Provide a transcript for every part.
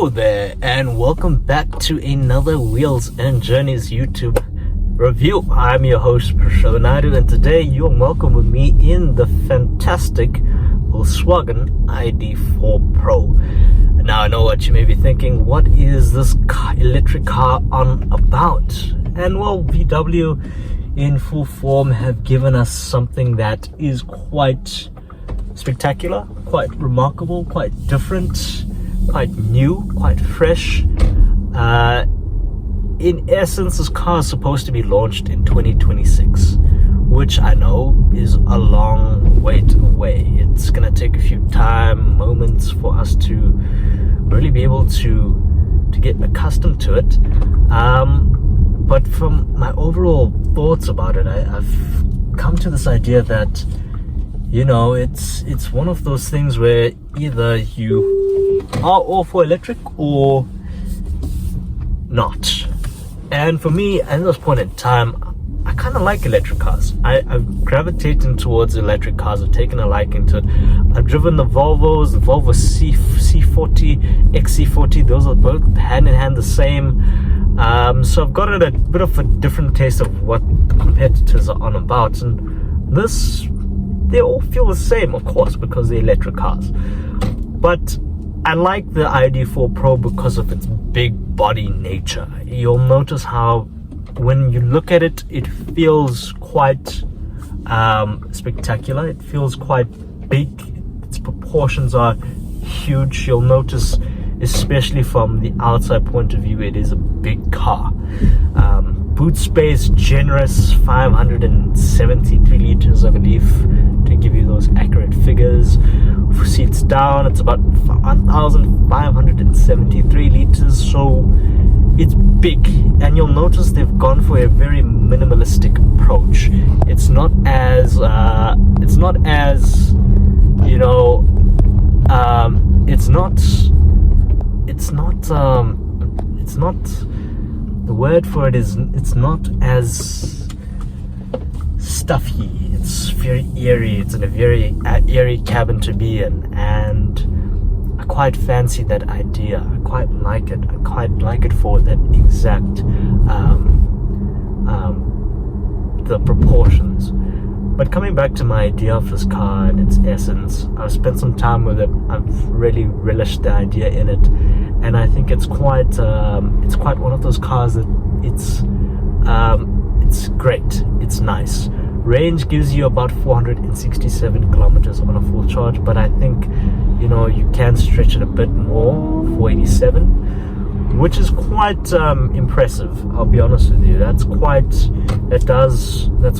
Hello there, and welcome back to another Wheels and Journeys YouTube review. I'm your host Prashirwin, Naidu, and today you're welcome with me in the fantastic Volkswagen ID.4 Pro. Now I know what you may be thinking, what is this electric car on about? And well, VW in full form have given us something that is quite spectacular, quite remarkable, quite different, quite new, quite fresh. In essence, this car is supposed to be launched in 2026, which I know is a long wait away. It's gonna take a few moments for us to really be able to get accustomed to it. But from my overall thoughts about it, I've come to this idea that, you know, it's one of those things where either you are all for electric or not. And for me, at this point in time, I kind of like electric cars. I've gravitated towards electric cars. I've taken a liking to it. I've driven the Volvos, the Volvo C40, XC40. Those are both hand in hand the same. So I've got a bit of a different taste of what the competitors are on about. And this, they all feel the same, of course, because they're electric cars. But I like the ID.4 Pro because of its big body nature. You'll notice how when you look at it, it feels quite spectacular. It feels quite big. Its proportions are huge. You'll notice, especially from the outside point of view, it is a big car. Boot space generous, 573 liters, I believe, to give you those accurate figures. For seats down, it's about 1,573 liters, so it's big. And you'll notice they've gone for a very minimalistic approach. It's not as you know, the word for it is, it's not as stuffy. It's very airy. It's in a very airy cabin to be in, and I quite fancy that idea. I quite like it. I quite like it for that exact the proportions. But coming back to my idea of this car and its essence, I've spent some time with it. I've really relished the idea in it, and I think it's quite one of those cars that it's great. It's nice. Range gives you about 467 kilometers on a full charge, but I think, you know, you can stretch it a bit more, 487, which is quite impressive. I'll be honest with you. That's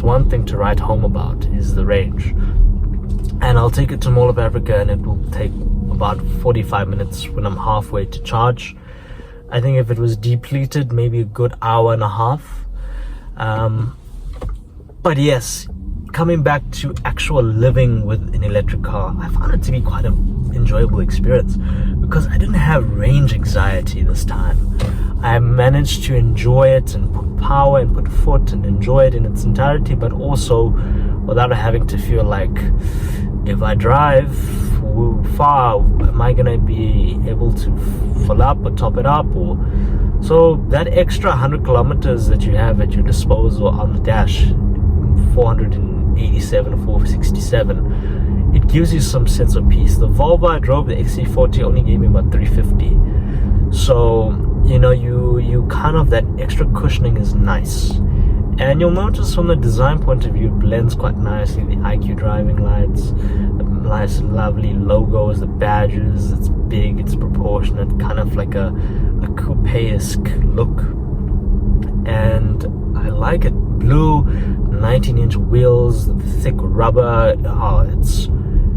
one thing to write home about, is the range. And I'll take it to Mall of Africa, and it will take about 45 minutes when I'm halfway to charge. I think if it was depleted, maybe a good hour and a half. But yes, coming back to actual living with an electric car, I found it to be quite an enjoyable experience because I didn't have range anxiety this time. I managed to enjoy it and put power and put foot and enjoy it in its entirety, but also without having to feel like, if I drive far, am I gonna be able to fill up or top it up? Or so that extra 100 kilometers that you have at your disposal on the dash, 487 or 467, it gives you some sense of peace. The Volvo I drove, the XC40, only gave me about 350. So, you know, you kind of, that extra cushioning is nice. And you'll notice from the design point of view, it blends quite nicely. The IQ driving lights, the nice lovely logos, the badges, it's big, it's proportionate, kind of like a coupe-esque look. And I like it. Blue 19-inch wheels, thick rubber.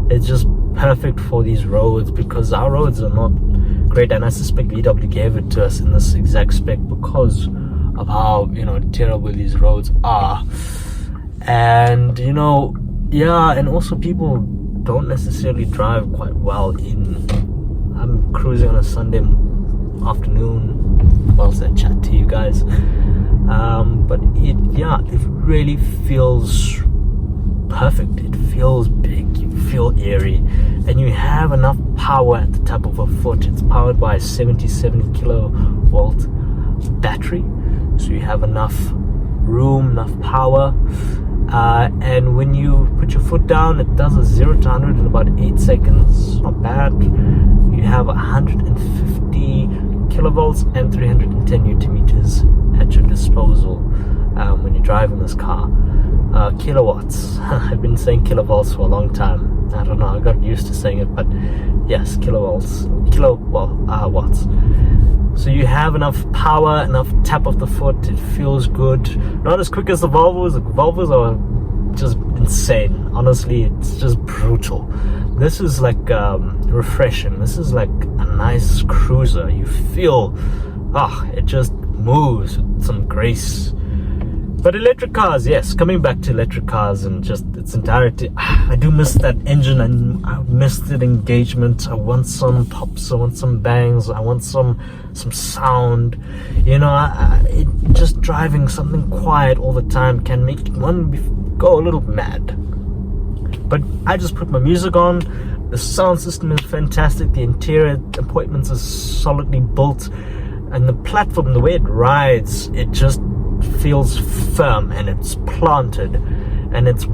It's just perfect for these roads, because our roads are not great, and I suspect VW gave it to us in this exact spec because of how, you know, terrible these roads are. And, you know, yeah, and also people don't necessarily drive quite well I'm cruising on a Sunday afternoon whilst I chat to you guys. But it really feels perfect. It feels big, you feel airy, and you have enough power at the tap of a foot. It's powered by a 70 kilowatt battery, so you have enough room, enough power, and when you put your foot down, it does a 0 to 100 in about 8 seconds. Not bad. You have 150 kilovolts and 310 newton meters at your disposal when you're driving this car. Kilowatts. I've been saying kilovolts for a long time. I don't know, I got used to saying it, but yes, watts. So you have enough power, enough tap of the foot. It feels good. Not as quick as the Volvos. The Volvos are just insane. Honestly, it's just brutal. This is like refreshing. This is like a nice cruiser. You feel, it just moves with some grace. But electric cars, yes, coming back to electric cars and just its entirety, I do miss that engine, and I miss that engagement. I want some pops, I want some bangs, I want some sound. You know, just driving something quiet all the time can make one go a little mad. But I just put my music on. The sound system is fantastic. The interior appointments is solidly built, and the platform, the way it rides, it just feels firm and it's planted, and it's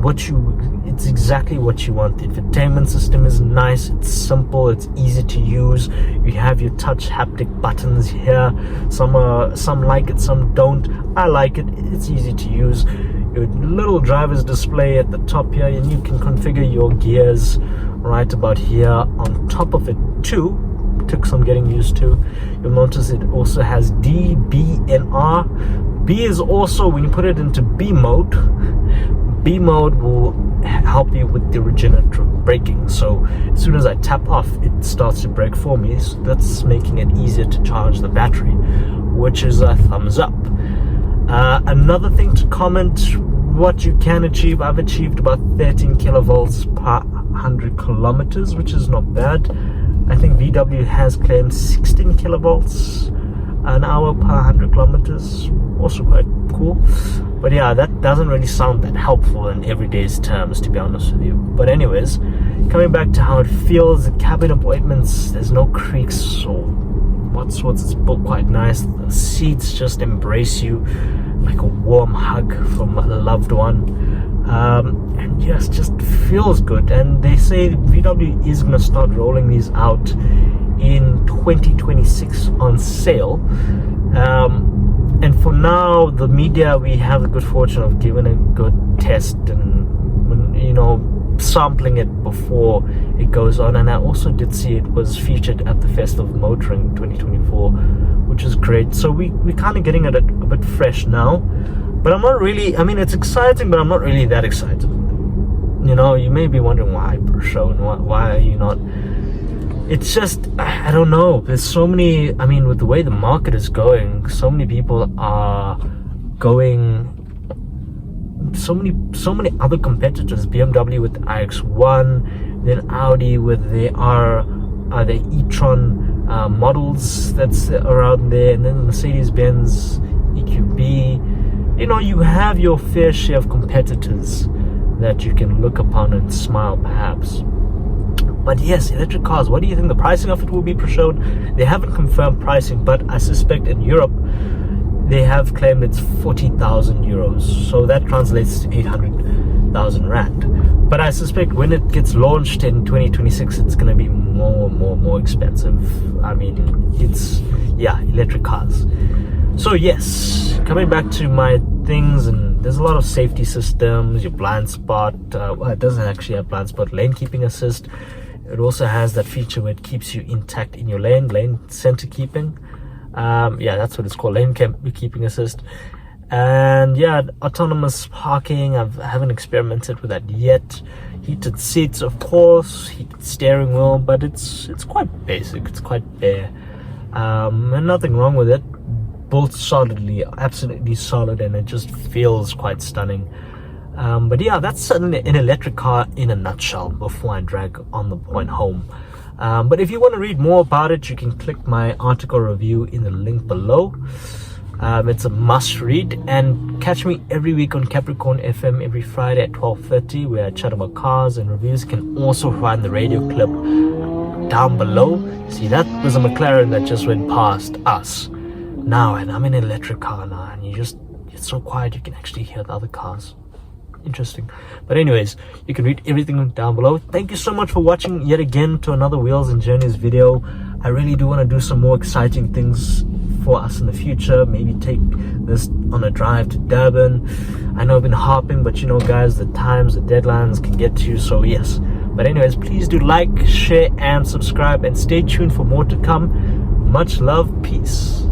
exactly what you want. The infotainment system is nice, it's simple, it's easy to use. You have your touch haptic buttons here. Some like it, some don't. I like it. It's easy to use. Your little driver's display at the top here, and you can configure your gears right about here on top of it too. Took some getting used to. You'll notice it also has D, B, and R. B is also, when you put it into B mode will help you with the regenerative braking. So as soon as I tap off, it starts to brake for me. So that's making it easier to charge the battery, which is a thumbs up. Another thing to comment, what you can achieve, I've achieved about 13 kilovolts per 100 kilometers, which is not bad. I think VW has claimed 16 kilovolts an hour per 100 kilometers, also quite cool. But yeah, that doesn't really sound that helpful in everyday's terms, to be honest with you. But anyways, coming back to how it feels, the cabin appointments, there's no creaks or what's it's built quite nice. The seats just embrace you like a warm hug from a loved one. And yes, just feels good. And they say VW is going to start rolling these out in 2026 on sale. And for now, the media, we have the good fortune of giving a good test and, you know, sampling it before it goes on. And I also did see it was featured at the Fest of Motoring 2024, which is great. So we kind of getting it a bit fresh now. But I'm not really, I mean, it's exciting, but I'm not really that excited. You know, you may be wondering why, Prashirwin, why are you not? It's just, I don't know. There's so many, I mean, with the way the market is going, so many people are going, so many other competitors. BMW with the iX1, then Audi with their e-tron models that's around there, and then Mercedes-Benz EQB. You know, you have your fair share of competitors that you can look upon and smile perhaps. But yes, electric cars, what do you think the pricing of it will be, Prashirwin? They haven't confirmed pricing, but I suspect in Europe they have claimed it's 40,000 euros. So that translates to 800,000 rand. But I suspect when it gets launched in 2026, it's going to be more expensive. I mean, it's, yeah, electric cars. So yes, coming back to my things, and there's a lot of safety systems, your blind spot, well, it doesn't actually have blind spot, lane keeping assist. It also has that feature where it keeps you intact in your lane center keeping. Yeah, that's what it's called, lane keeping assist. And yeah, autonomous parking, I haven't experimented with that yet. Heated seats, of course, heated steering wheel, but it's quite basic, it's quite bare. And nothing wrong with it. Built solidly, absolutely solid, and it just feels quite stunning. But yeah, that's an electric car in a nutshell before I drag on the point home. But if you want to read more about it, you can click my article review in the link below. It's a must read, and catch me every week on Capricorn FM every Friday at 12:30, where I chat about cars and reviews. You can also find the radio clip down below. See, that was a McLaren that just went past us now, and I'm in an electric car now, and it's so quiet you can actually hear the other cars. Interesting. But anyways, you can read everything down below. Thank you so much for watching yet again to another Wheels and Journeys video. I really do want to do some more exciting things for us in the future. Maybe take this on a drive to Durban. I know I've been harping, but you know guys, the times, the deadlines can get to you, so yes. But anyways, please do like, share and subscribe, and stay tuned for more to come. Much love, peace.